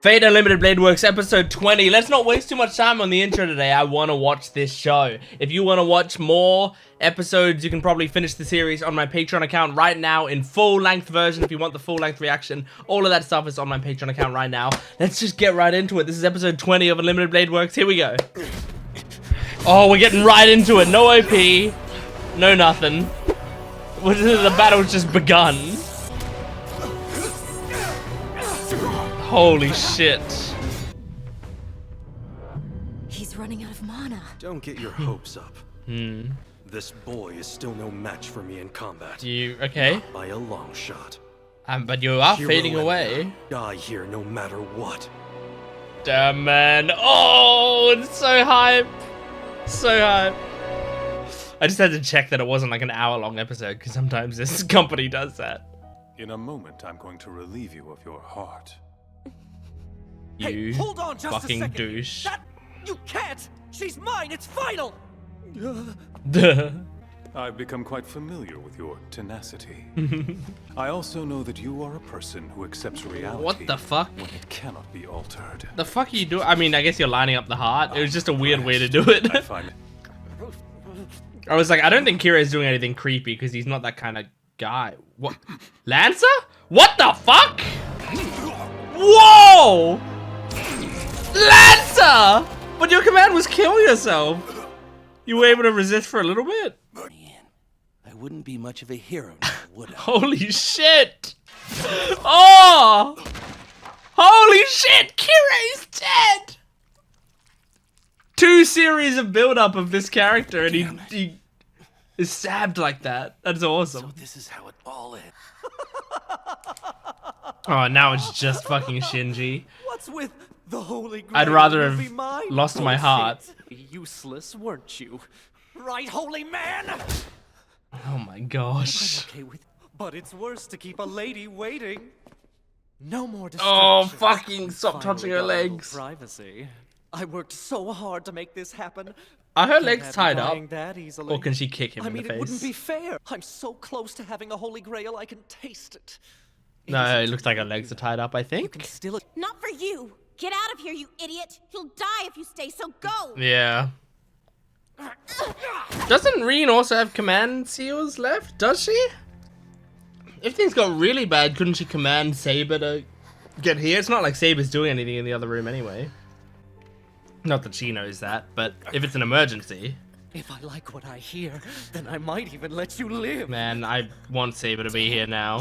Fate Unlimited Blade Works episode 20. Let's not waste too much time on the intro today. I want to watch this show. If you want to watch more episodes, you can probably finish the series on my Patreon account right now in full-length version. If you want the full-length reaction, all of that stuff is on my Patreon account right now. Let's just get right into it. This is episode 20 of Unlimited Blade Works. Here we go. Oh, we're getting right into it. No OP. No nothing. The battle's just begun. Holy shit. He's running out of mana. Don't get your hopes up. This boy is still no match for me in combat. You okay? Not by a long shot. But you are Shirou fading and away. Archer die here no matter what. Damn, man. Oh, it's so hype. So hype. I just had to check that it wasn't like an hour-long episode, because sometimes this company does that. In a moment, I'm going to relieve you of your heart. You hey, hold on just fucking a second. douche. You can't! She's mine! It's final! I've become quite familiar with your tenacity. I also know that you are a person who accepts reality. What the fuck? When it cannot be altered. The fuck are you doing? I mean, I guess you're lining up the heart. It was just a weird way to do it. I find I was like, I don't think Kira's doing anything creepy because he's not that kind of guy. What? Lancer? What the fuck? Whoa! Lancer! But your command was kill yourself. You were able to resist for a little bit? I wouldn't be much of a hero now, would I? Holy shit! Oh! Holy shit! Kira is dead! 2 series of build-up of this character and he is stabbed like that. That's awesome. So this is how it all ends. Oh, now it's just fucking Shinji. What's with the Holy Grail? I'd rather Will have be mine? lost my heart. Useless, weren't you? Right, holy man? Oh my gosh. I'm okay with, but it's worse to keep a lady waiting. No more Oh, distractions. fucking stop Finally touching her got a little legs. Privacy. I worked so hard to make this happen. Are her Can't legs have tied you up? dying that easily. Or can she kick him I in mean, the it wouldn't be face? fair. I'm so close to having the Holy Grail, I can taste it. No, it looks like her legs are tied up, I You think. can still. Not for you. Get out of here, you idiot. You'll die if you stay, so go. Yeah. Doesn't Reen also have command seals left? Does she? If things got really bad, couldn't she command Saber to get here? It's not like Saber's doing anything in the other room anyway. Not that she knows that, but if it's an emergency. If I like what I hear, then I might even let you live. Man, I want Saber to be here now.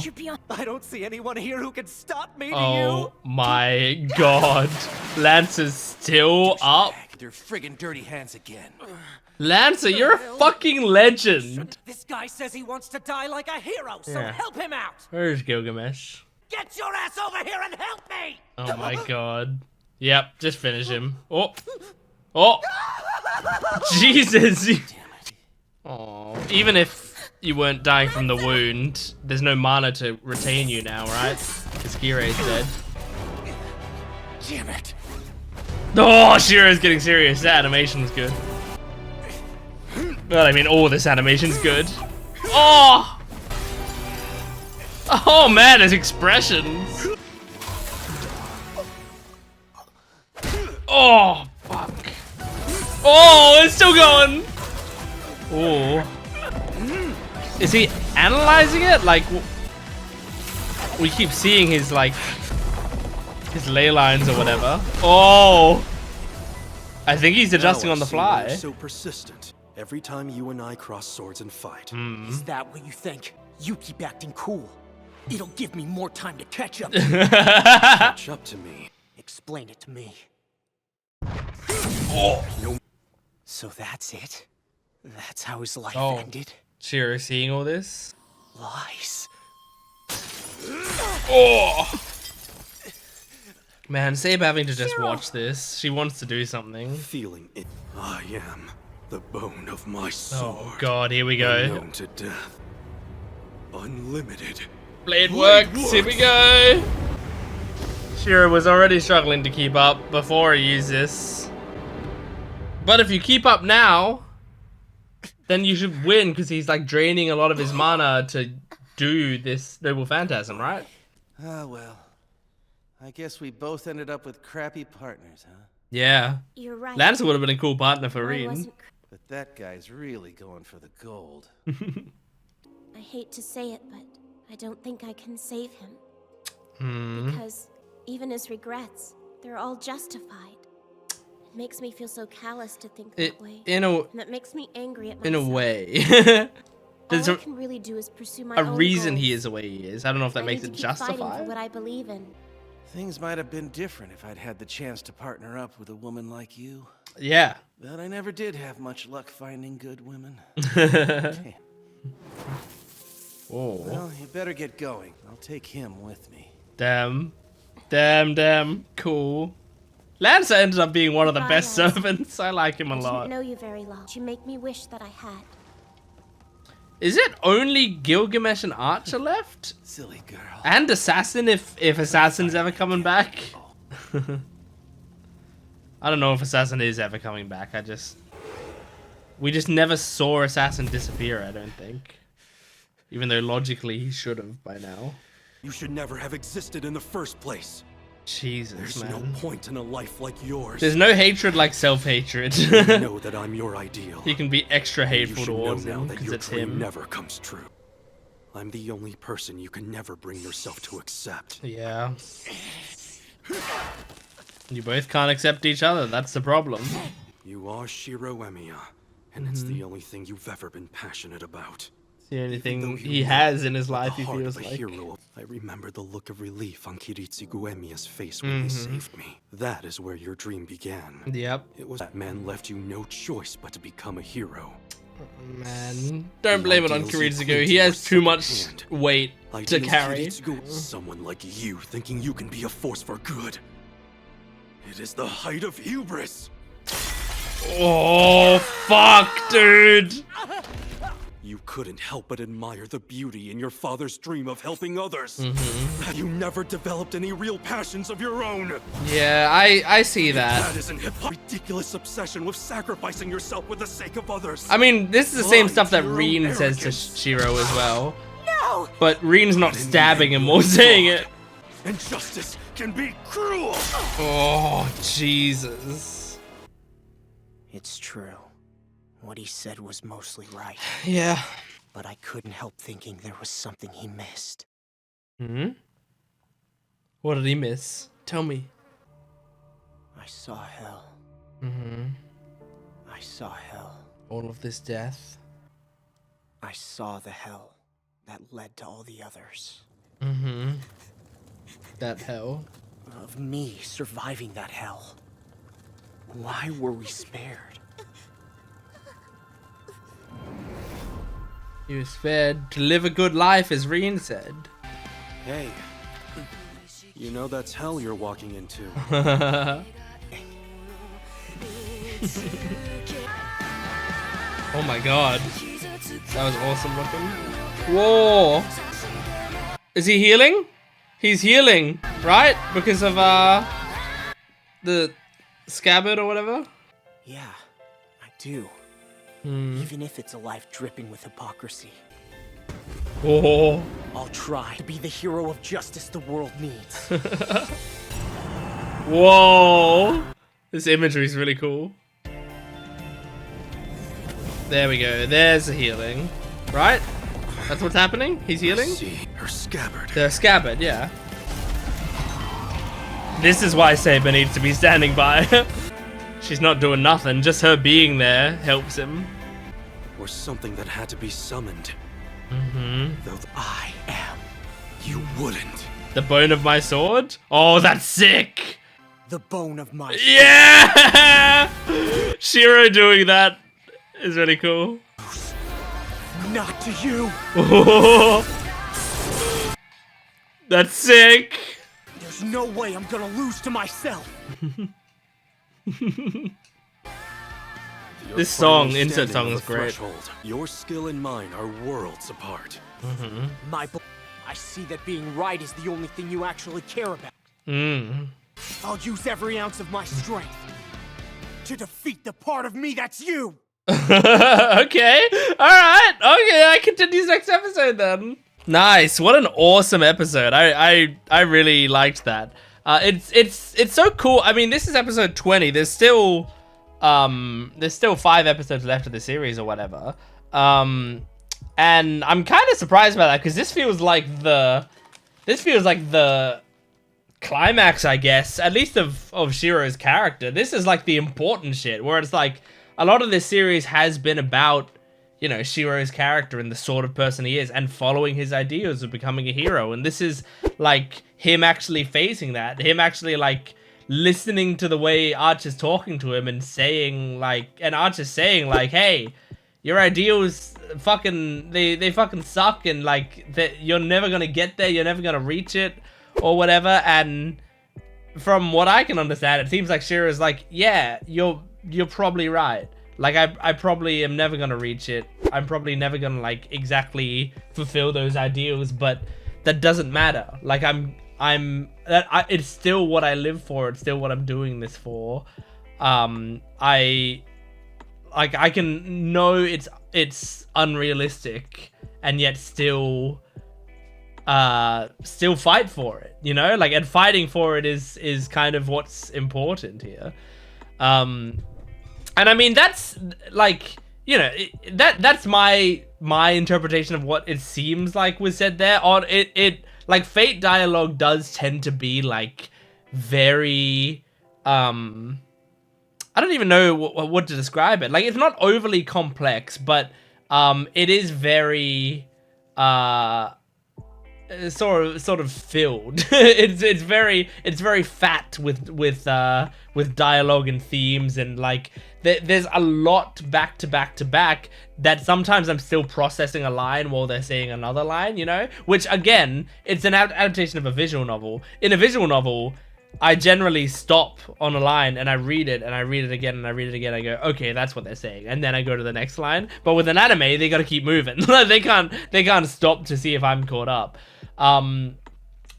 I don't see anyone here who can stop me. Oh my god. Lance is still up. Their friggin' dirty hands again. Lancer, you're a fucking legend. This guy says he wants to die like a hero, so Yeah. help him out. Where's Gilgamesh? Get your ass over here and help me. Oh my god. Yep, just finish him. Oh. Oh. Jesus. Oh. Even if you weren't dying from the wound, there's no mana to retain you now, right? Because Kire's dead. Damn it. Oh, Shirou's getting serious. That animation was good. Well, I mean, all this animation's good. Oh! Oh man, his expressions. Oh, fuck. Oh, it's still going. Oh. Is he analyzing it? Like, we keep seeing his, like, his ley lines or whatever. Oh. I think he's adjusting Now I on the see why you're fly. so persistent. Every time you and I cross swords and fight. Is that what you think? You keep acting cool. It'll give me more time to catch up. Catch up to me. Explain it to me. Oh. So that's it? That's how his life Oh. ended? Shirou seeing all this. Lies. Oh. Man, Sabe having to just watch this. She wants to do something. Feeling it. I am the bone of my sword. Oh god, here we go. Unknown to death. Unlimited. Blade works, here we go. Shirou was already struggling to keep up before he used this. But if you keep up now, then you should win because he's like draining a lot of his mana to do this Noble Phantasm, right? Ah, well. I guess we both ended up with crappy partners, huh? Yeah. You're right. Lancer would have been a cool partner for I Reen. wasn't But that guy's really going for the gold. I hate to say it, but I don't think I can save him. Because even his regrets, they're all justified. It makes me feel so callous to think that way. In a And that makes me angry at in myself. a way. All There's I can really do is pursue my a own reason goals. he is the way he is. I don't know if that I makes need it to keep fighting for justified. what I believe in. Things might have been different if I'd had the chance to partner up with a woman like you. Yeah. But I never did have much luck finding good women. Oh. Well, you better get going. I'll take him with me. Damn. Damn. Cool. Lancer ended up being one of the Goodbye, best Lancer. servants. I like him a I lot. didn't know you very long. You make me wish that I had. Is it only Gilgamesh and Archer left? Silly girl. And Assassin if Assassin's ever coming back? I don't know if Assassin is ever coming back. We just never saw Assassin disappear, I don't think. Even though logically he should have by now. You should never have existed in the first place. Jesus, There's man. no point in a life like yours. There's no hatred like self-hatred. You know that I'm your ideal. He can be extra And you hateful should know towards now him that because your it's dream him. never comes true. I'm the only person you can never bring yourself to accept. Yeah. You both can't accept each other. That's the problem. You are Shirou and it's the only thing you've ever been passionate about. It's the only Though thing you he know has in his the life, he heart feels of a like. hero. I remember the look of relief on Kiritsu Guemiya's face when he saved me. That is where your dream began. Yep. It was that man left you no choice but to become a hero. Man. Don't blame it on Ideals you Kiritsugu. cling He to has are too much secondhand. weight to Ideals carry. Kiritsugu, someone like you thinking you can be a force for good. It is the height of hubris. Oh, fuck, dude. You couldn't help but admire the beauty in your father's dream of helping others. You never developed any real passions of your own. Yeah, I see that. That isn't ridiculous obsession with sacrificing yourself for the sake of others. I mean, this is the same Blind stuff that to your own Reen says to arrogance. Shiro as well. No! But Reen's not In the stabbing end, him you or are saying flawed. it. And justice can be cruel. Oh, Jesus. It's true. What he said was mostly right. Yeah. But I couldn't help thinking there was something he missed. Hmm? What did he miss? Tell me. I saw hell. Mm-hmm. I saw hell. All of this death. I saw the hell that led to all the others. Mm-hmm. That hell. Of me surviving that hell. Why were we spared? He was spared to live a good life, as Reen said. Hey, you know that's hell you're walking into. Oh my god. That was awesome looking. Whoa! Is he healing? He's healing, right? Because of, the scabbard or whatever? Yeah, I do. Even if it's a life dripping with hypocrisy. Oh. I'll try to be the hero of justice the world needs. Whoa! This imagery is really cool. There we go. There's the healing. Right? That's what's happening? He's healing? See, her scabbard. The scabbard, yeah. This is why Saber needs to be standing by. She's not doing nothing. Just her being there helps him. Or something that had to be summoned. Though I am you wouldn't. The bone of my sword? Oh, that's sick! the bone of my Yeah! Shiro doing that is really cool. Not to you. That's sick! There's no way I'm gonna lose to myself. Your This song, final insert standing song on is the great. threshold. Your skill and mine are worlds apart. I see that being right is the only thing you actually care about. Mm. I'll use every ounce of my strength to defeat the part of me that's you. Okay, alright, okay, I continue next episode then. Nice, what an awesome episode. I really liked that. It's so cool. I mean, this is episode 20. There's still 5 episodes left of the series or whatever. And I'm kind of surprised by that because this feels like the climax, I guess, at least of Shirou's character. This is like the important shit, where it's like a lot of this series has been about, you know, Shirou's character and the sort of person he is and following his ideals of becoming a hero. And this is like him actually facing that, him actually like listening to the way Archer's talking to him and saying like, and Archer's saying like, hey, your ideals fucking, they fucking suck, and like that you're never gonna get there, you're never gonna reach it or whatever. And from what I can understand, it seems like Shirou's like, yeah, you're probably right. Like I probably am never gonna reach it. I'm probably never gonna like exactly fulfill those ideals, but that doesn't matter. Like it's still what I live for. It's still what I'm doing this for. I can know it's unrealistic and yet still fight for it, you know? Like, and fighting for it is kind of what's important here. And I mean, that's like, you know, that's my interpretation of what it seems like was said there. On it like Fate dialogue does tend to be like very I don't even know what to describe it. Like, it's not overly complex, but it is very sort of filled. it's very fat with dialogue and themes, and like there's a lot back to back that sometimes I'm still processing a line while they're saying another line, you know? Which again, it's an adaptation of a visual novel. In a visual novel, I generally stop on a line and I read it and I read it again and I read it again. I go, okay, that's what they're saying, and then I go to the next line. But with an anime, they got to keep moving. they can't stop to see if I'm caught up.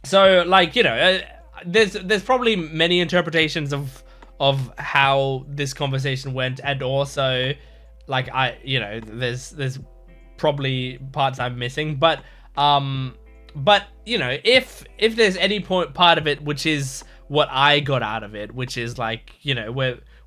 So like, you know, there's probably many interpretations of how this conversation went, and also like there's probably parts I'm missing, but you know, if there's any part of it which is what I got out of it, which is like, you know,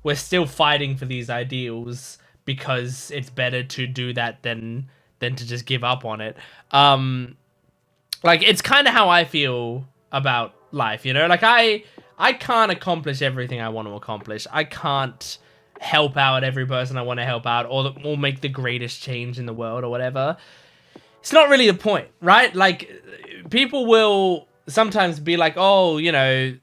we're still fighting for these ideals because it's better to do that than to just give up on it. Like, it's kind of how I feel about life, you know? Like, I can't accomplish everything I want to accomplish. I can't help out every person I want to help out, or make the greatest change in the world or whatever. It's not really the point, right? Like, people will sometimes be like, oh, you know,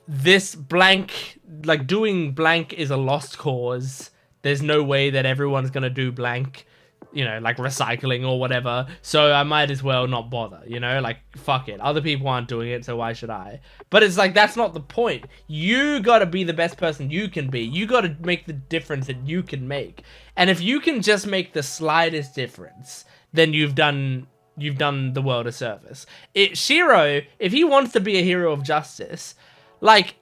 this blank, like doing blank is a lost cause. There's no way that everyone's going to do blank, you know, like recycling or whatever. So I might as well not bother, you know, like, fuck it. Other people aren't doing it, so why should I? But it's like, that's not the point. You got to be the best person you can be. You got to make the difference that you can make. And if you can just make the slightest difference, then you've done the world a service. Shirou, if he wants to be a hero of justice, like,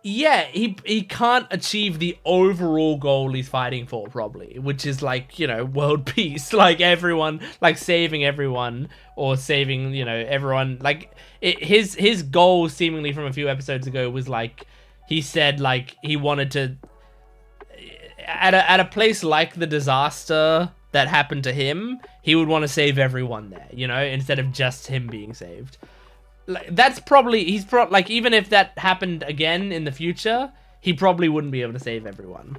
yeah, he can't achieve the overall goal he's fighting for, probably, which is like, you know, world peace, like everyone, like saving everyone, or saving, you know, everyone. Like, his goal seemingly from a few episodes ago was like, he said like he wanted to, at a place like the disaster that happened to him, he would want to save everyone there, you know, instead of just him being saved. Like, that's probably, like, even if that happened again in the future, he probably wouldn't be able to save everyone.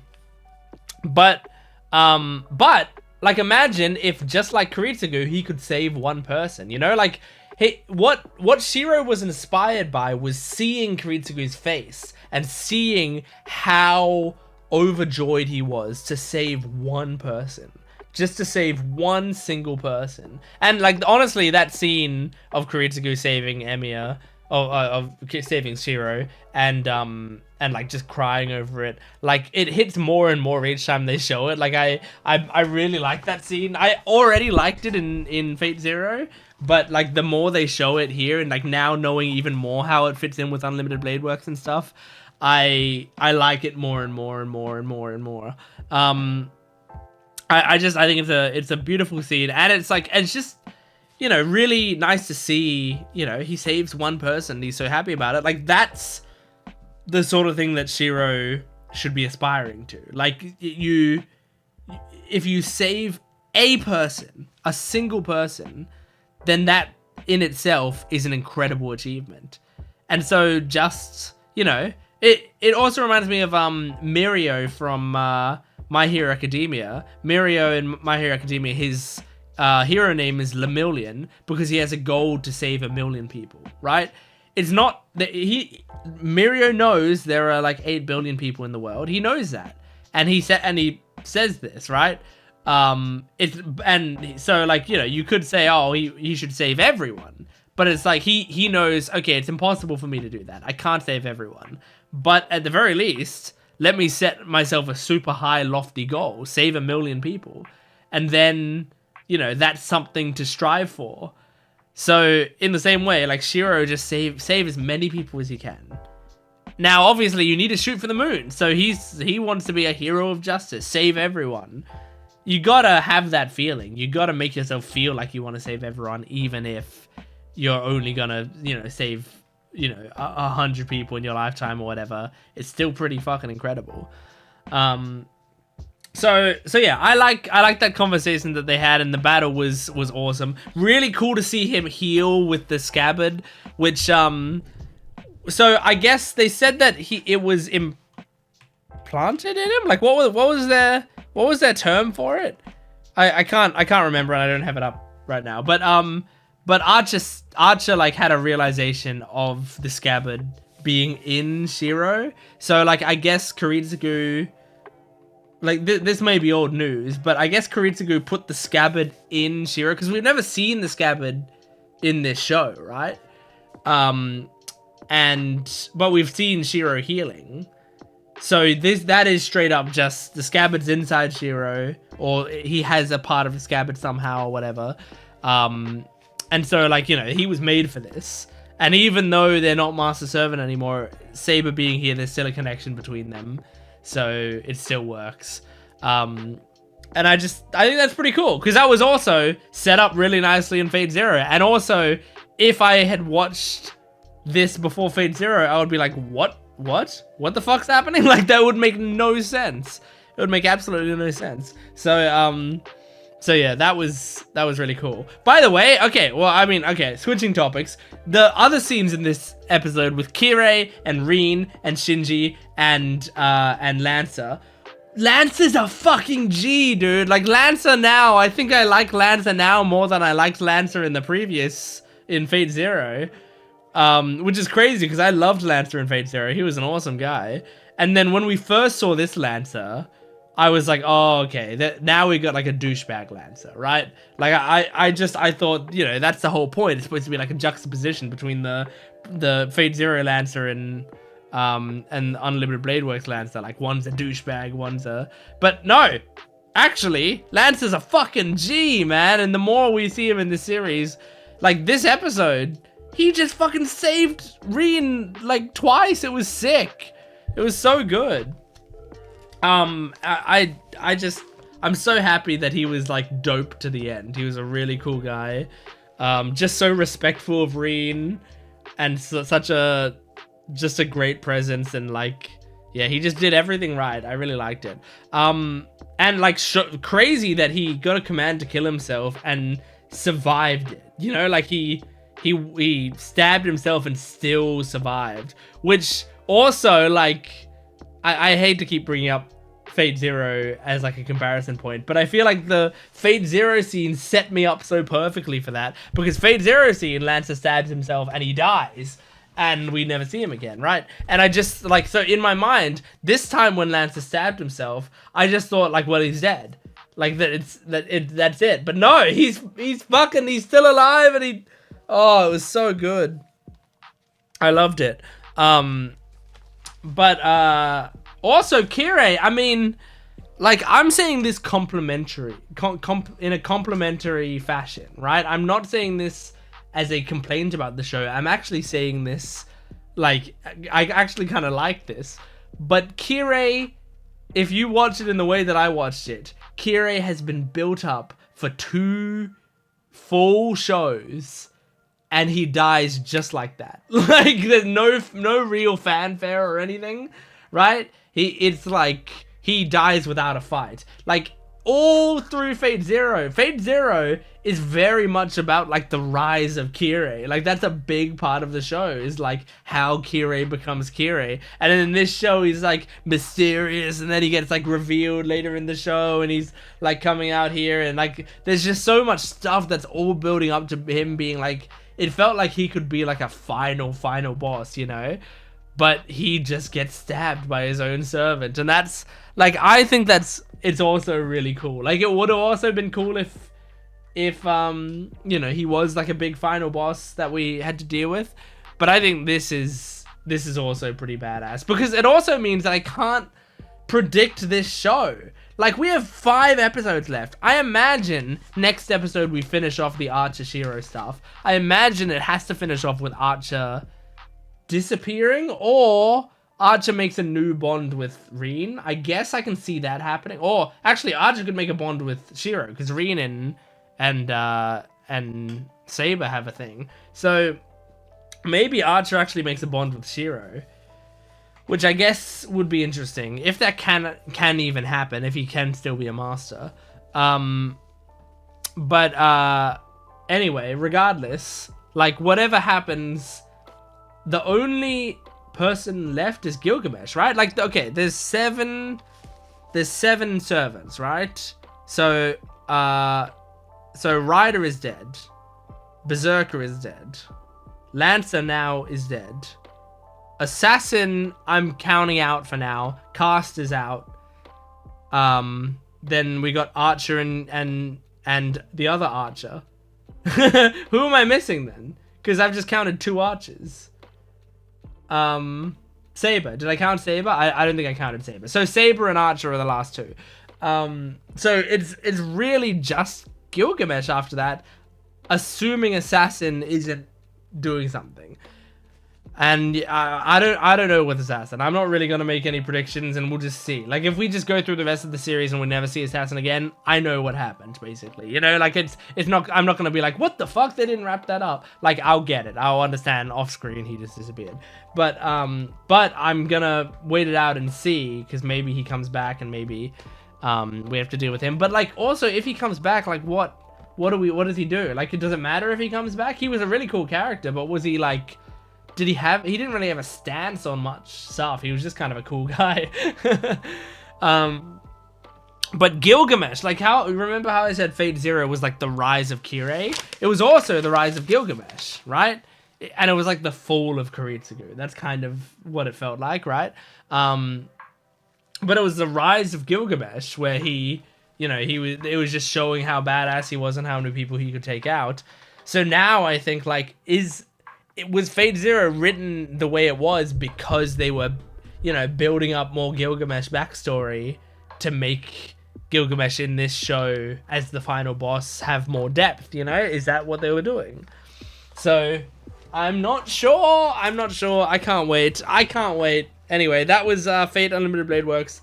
But like, imagine if, just like Kiritsugu, he could save one person, you know? Like, what Shirou was inspired by was seeing Kiritsugu's face and seeing how overjoyed he was to save one person. Just to save one single person. And like, honestly, that scene of Kiritsugu saving Emiya, of saving Shirou, and like just crying over it, like, it hits more and more each time they show it. Like, I really like that scene. I already liked it in Fate Zero, but like, the more they show it here, and like now knowing even more how it fits in with Unlimited Blade Works and stuff, I like it more and more and more and more and more. I think it's a beautiful scene, and it's like, it's just, you know, really nice to see, you know, he saves one person. He's so happy about it. Like, that's the sort of thing that Shirou should be aspiring to. Like, if you save a person, a single person, then that in itself is an incredible achievement. And so just, you know, it also reminds me of Mirio from My Hero Academia. Mirio in My Hero Academia, his hero name is Lemillion because he has a goal to save 1 million people, right? It's not that Mirio knows there are like 8 billion people in the world. He knows that. And he says this, right? So like, you know, you could say, oh, he should save everyone. But it's like he knows, okay, it's impossible for me to do that. I can't save everyone. But at the very least, let me set myself a super high, lofty goal. Save 1 million people. And then, you know, that's something to strive for. So in the same way, like Shirou just save as many people as he can. Now, obviously, you need to shoot for the moon. So he wants to be a hero of justice. Save everyone. You gotta have that feeling. You gotta make yourself feel like you want to save everyone, even if you're only gonna, you know, save, you know, 100 people in your lifetime or whatever. It's still pretty fucking incredible. So yeah, I like that conversation that they had, and the battle was awesome. Really cool to see him heal with the scabbard, which so I guess they said that it was implanted in him. Like what was their term for it? I can't remember, and I don't have it up right now. But Archer like had a realization of the scabbard being in Shirou. So like I guess Kiritsugu, like this may be old news, but I guess Kiritsugu put the scabbard in Shirou because we've never seen the scabbard in this show, right? But we've seen Shirou healing. So that is straight up just the scabbard's inside Shirou, or he has a part of the scabbard somehow or whatever. And so, like, you know, he was made for this. And even though they're not master servant anymore, Saber being here, there's still a connection between them. So it still works. And I think that's pretty cool, because that was also set up really nicely in Fate Zero. And also, if I had watched this before Fate Zero, I would be like, what the fuck's happening? Like, that would make no sense. It would make absolutely no sense. So yeah, that was really cool. By the way, switching topics. The other scenes in this episode with Kirei and Rin and Shinji and Lancer. Lancer's a fucking G, dude. Like, Lancer now, I think I like Lancer now more than I liked Lancer in Fate Zero. Which is crazy because I loved Lancer in Fate Zero. He was an awesome guy. And then when we first saw this Lancer, I was like, oh, okay, now we got like a douchebag Lancer, right? Like I thought, you know, that's the whole point. It's supposed to be like a juxtaposition between the Fate Zero Lancer and Unlimited Blade Works Lancer. Like, one's a douchebag, but no, actually, Lancer's a fucking G, man. And the more we see him in this series, like this episode, he just fucking saved Rin like twice. It was sick. It was so good. I'm so happy that he was like dope to the end. He was a really cool guy. Just so respectful of Rin, and such a great presence, and like, yeah, he just did everything right. I really liked it. And like crazy that he got a command to kill himself and survived it. You know, like he stabbed himself and still survived, which also, like, I hate to keep bringing up Fate Zero as like a comparison point, but I feel like the Fate Zero scene set me up so perfectly for that, because Fate Zero scene, Lancer stabs himself and he dies, and we never see him again, right? And I just, like, so in my mind, this time when Lancer stabbed himself, I just thought, like, well, he's dead. Like, that's it. But no, he's still alive, and it was so good. I loved it. But also Kirei, I mean, like, I'm saying this in a complimentary fashion, right? I'm not saying this as a complaint about the show. I'm actually saying this, like, I actually kind of like this. But Kirei, if you watch it in the way that I watched it, Kirei has been built up for 2 full shows and he dies just like that. Like there's no real fanfare or anything, right? It's like he dies without a fight. Like all through Fate Zero. Fate Zero is very much about like the rise of Kirei. Like that's a big part of the show, is like how Kirei becomes Kirei. And then in this show he's like mysterious, and then he gets like revealed later in the show, and he's like coming out here, and like there's just so much stuff that's all building up to him being like, it felt like he could be like a final boss, you know? But he just gets stabbed by his own servant. And that's like, I think it's also really cool. Like it would have also been cool if you know, he was like a big final boss that we had to deal with. But I think this is also pretty badass, because it also means that I can't predict this show. Like we have 5 episodes left. I imagine next episode we finish off the Archer Shirou stuff. I imagine it has to finish off with Archer disappearing, or Archer makes a new bond with Reen. I guess I can see that happening. Or actually, Archer could make a bond with Shirou, because Reen and Saber have a thing. So maybe Archer actually makes a bond with Shirou, which I guess would be interesting if that can even happen, if he can still be a master. But anyway, regardless, like whatever happens, the only person left is Gilgamesh, right? Like, okay, there's seven servants, right? So Ryder is dead. Berserker is dead. Lancer now is dead. Assassin, I'm counting out for now. Cast is out. Then we got Archer and the other Archer. Who am I missing then? Because I've just counted 2 Archers. Saber. Did I count Saber? I don't think I counted Saber. So Saber and Archer are the last 2. So it's really just Gilgamesh after that, assuming Assassin isn't doing something. And I don't know with Assassin. I'm not really gonna make any predictions, and we'll just see. Like if we just go through the rest of the series and we never see Assassin again, I know what happened basically. You know, like it's not. I'm not gonna be like, what the fuck, they didn't wrap that up. Like I'll get it. I'll understand off screen he just disappeared. But I'm gonna wait it out and see, because maybe he comes back and maybe we have to deal with him. But like also if he comes back, like what does he do? Like it doesn't matter if he comes back. He was a really cool character, but was he like, he didn't really have a stance on much stuff. He was just kind of a cool guy. But Gilgamesh, like remember how I said Fate Zero was like the rise of Kirei? It was also the rise of Gilgamesh, right? And it was like the fall of Kiritsugu. That's kind of what it felt like, right? But it was the rise of Gilgamesh where he, you know, it was just showing how badass he was and how many people he could take out. So now I think like, was Fate Zero written the way it was because they were, you know, building up more Gilgamesh backstory to make Gilgamesh in this show as the final boss have more depth, you know? Is that what they were doing? So I'm not sure. I can't wait. Anyway, that was Fate Unlimited Blade Works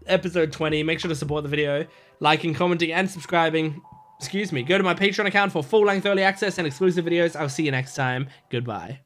episode 20. Make sure to support the video, liking, commenting, and subscribing. Excuse me. Go to my Patreon account for full-length early access and exclusive videos. I'll see you next time. Goodbye.